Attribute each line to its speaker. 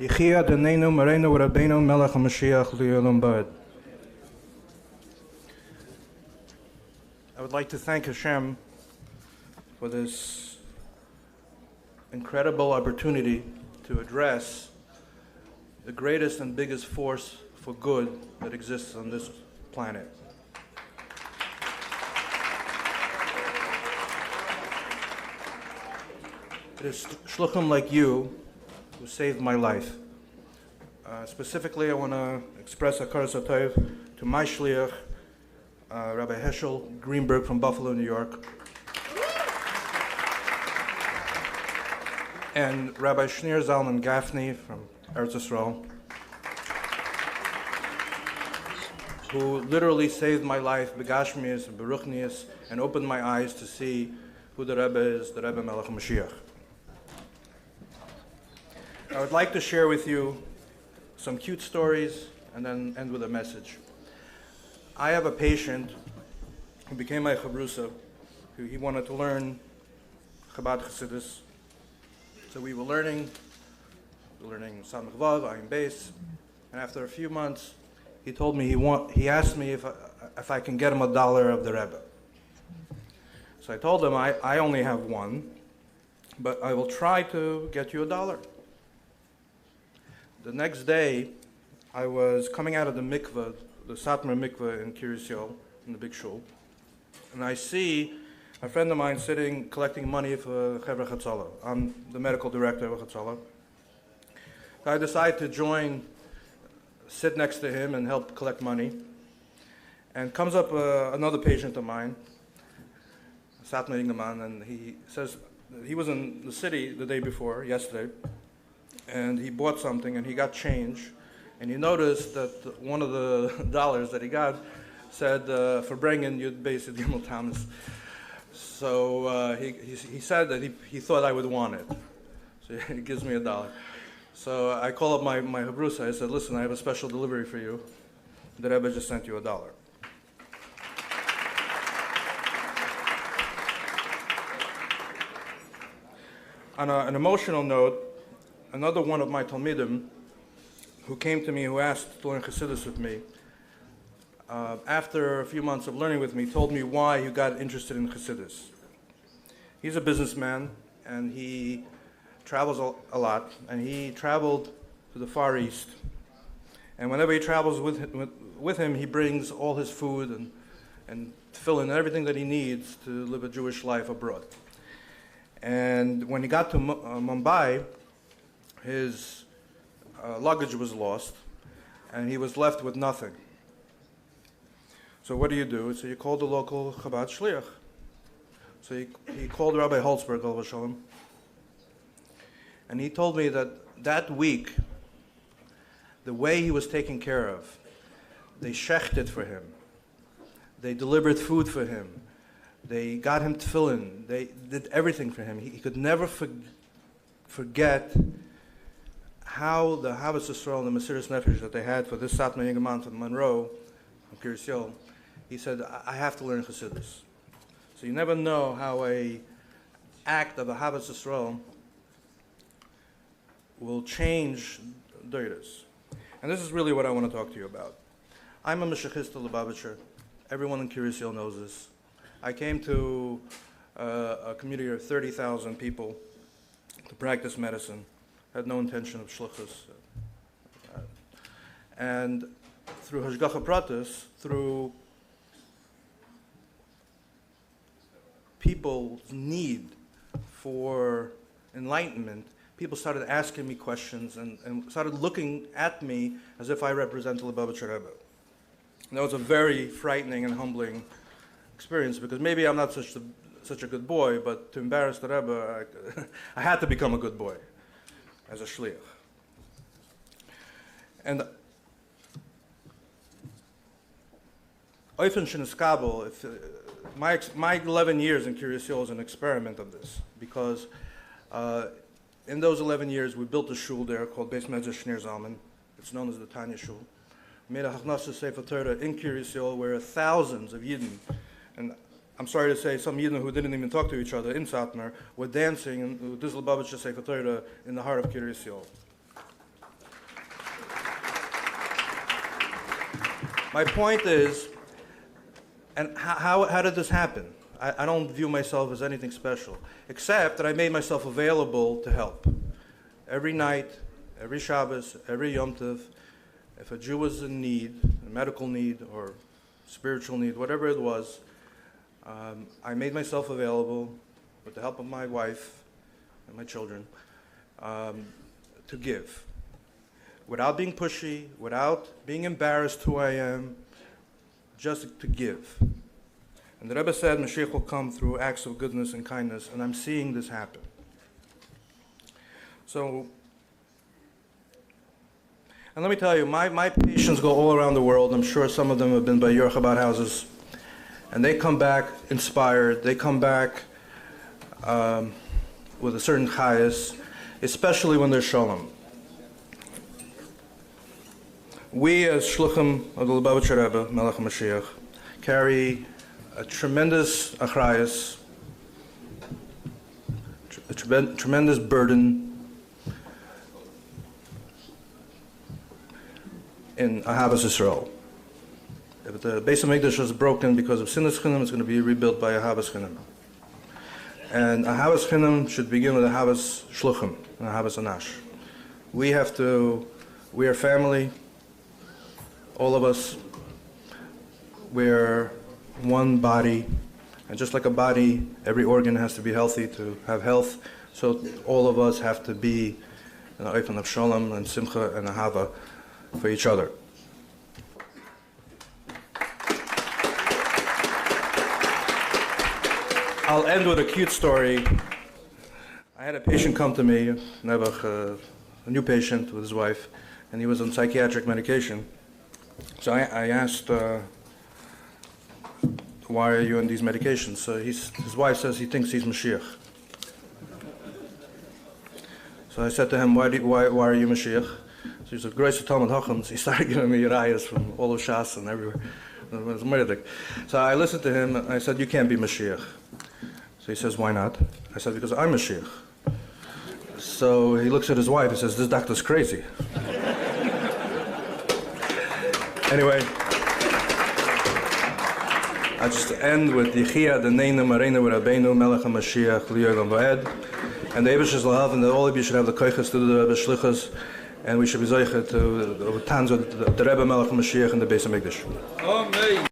Speaker 1: Yechia Denenu Marenu Rabbeinu Melech HaMashiach Li'olam Ba'ed. I would like to thank Hashem for this incredible opportunity to address the greatest and biggest force for good that exists on this planet. It is Shluchim like you who saved my life. Specifically, I want to express a hakaras hatov to my shliach, Rabbi Heschel Greenberg from Buffalo, New York, and Rabbi Shneur Zalman Gaffney from Eretz Yisrael, who literally saved my life, begashmias and beruchnias, and opened my eyes to see who the Rebbe is, the Rebbe Melech HaMashiach. I would like to share with you some cute stories and then end with a message. I have a patient who became my chavrusa, who he wanted to learn Chabad Chassidus. So we were learning Samech Vav, Ayin Beis, and after a few months, he told me he asked me if I can get him $1 of the Rebbe. So I told him I only have one, but I will try to get you $1. The next day, I was coming out of the mikveh, the Satmar mikveh in Kiryas Yol, in the big shul, and I see a friend of mine sitting collecting money for Chevra Chatzala. I'm the medical director of Chatzala. I decided to sit next to him and help collect money. And comes up another patient of mine, Satmar Ingeman, and he says he was in the city the day before, yesterday, and he bought something and he got change, and he noticed that one of the dollars that he got said for bringing Yud Beis Yud Gimel Tammuz. So he said that he thought I would want it, so he gives me $1. So I call up my Hebrusa. I said, listen, I have a special delivery for you. The Rebbe just sent you $1. On an emotional note, another one of my Talmidim who came to me, who asked to learn Chassidus with me, after a few months of learning with me, told me why he got interested in Chassidus. He's a businessman, and he travels a lot, and he traveled to the Far East. And whenever he travels with him, he brings all his food and tefillin and everything that he needs to live a Jewish life abroad. And when he got to Mumbai, his luggage was lost, and he was left with nothing. So what do? So you call the local Chabad shliach. So he called Rabbi Holzberg, Alav Shalom, and he told me that week, the way he was taken care of, they shechted for him, they delivered food for him, they got him tefillin, they did everything for him. He could never forget how the Havas Yisrael and the Mesiras Nefesh that they had for this Satmar Ingeman from Monroe, from Kiryas Yol, he said, I have to learn Chassidus. So you never know how a act of a Havas Yisrael will change Doiras. And this is really what I want to talk to you about. I'm a Meshachista Lubavitcher. Everyone in Kiryas Yol knows this. I came to a community of 30,000 people to practice medicine. Had no intention of shluchus. And through Hashgacha Pratis, through people's need for enlightenment, people started asking me questions and started looking at me as if I represent the Lubavitcher Rebbe. And that was a very frightening and humbling experience, because maybe I'm not such a good boy, but to embarrass the Rebbe, I had to become a good boy as a shliach. And Oifen Sheniskabel, my 11 years in Kiryas Yol is an experiment of this, because in those 11 years we built a shul there called Beis Medrash Shneur Zalman. It's known as the Tanya Shul. We made a Hachnasa Sefer Torah in Kiryas Yol where thousands of Yidden, and I'm sorry to say some Yidden who didn't even talk to each other in Satmar, were dancing in Diz Lubavitcher Sefer Torah in the heart of Kiryas Yol. My point is, and how did this happen? I don't view myself as anything special, except that I made myself available to help. Every night, every Shabbos, every Yom Tov, if a Jew was in need, a medical need or spiritual need, whatever it was, I made myself available with the help of my wife and my children to give. Without being pushy, without being embarrassed who I am, just to give. And the Rebbe said Mashiach will come through acts of goodness and kindness, and I'm seeing this happen. So, and let me tell you, my patients go all around the world. I'm sure some of them have been by your Chabad houses, and they come back inspired. They come back with a certain chayas, especially when they're shalom. We, as Shluchim of the Lubavitcher Rebbe, Melech HaMashiach, carry a tremendous achrayas, a tremendous burden in Ahavas Yisrael. If the Beis HaMikdash is broken because of Sinas Chinam, it's going to be rebuilt by Ahavas Chinam. And Ahavas Chinam should begin with Ahavas Shluchim and Ahavas Anash. We are family, all of us. We're one body, and just like a body, every organ has to be healthy to have health, so all of us have to be in an open of shalom and simcha and ahava for each other. I'll end with a cute story. I had a patient come to me, a new patient with his wife, and he was on psychiatric medication. So I asked, why are you on these medications? So his wife says he thinks he's Mashiach. So I said to him, why are you Mashiach? So he said, Grace of Talmud Chacham. He started giving me rayas from all of Shas and everywhere. It was murder. So I listened to him, and I said, you can't be Mashiach. So he says, why not? I said, because I'm Mashiach. So he looks at his wife and says, this doctor's crazy. Anyway, I just end with Yechia, the Neina Marina with Rabbeinu, Melech HaMashiach, Li'olam Va'ed. And the Eibush is Lahav, and all of you should have the koiches to do the Rebbe Shlichus, and we should be Zeicha to the Tanz of the Rebbe Melech HaMashiach and the Beis HaMikdash. Amen.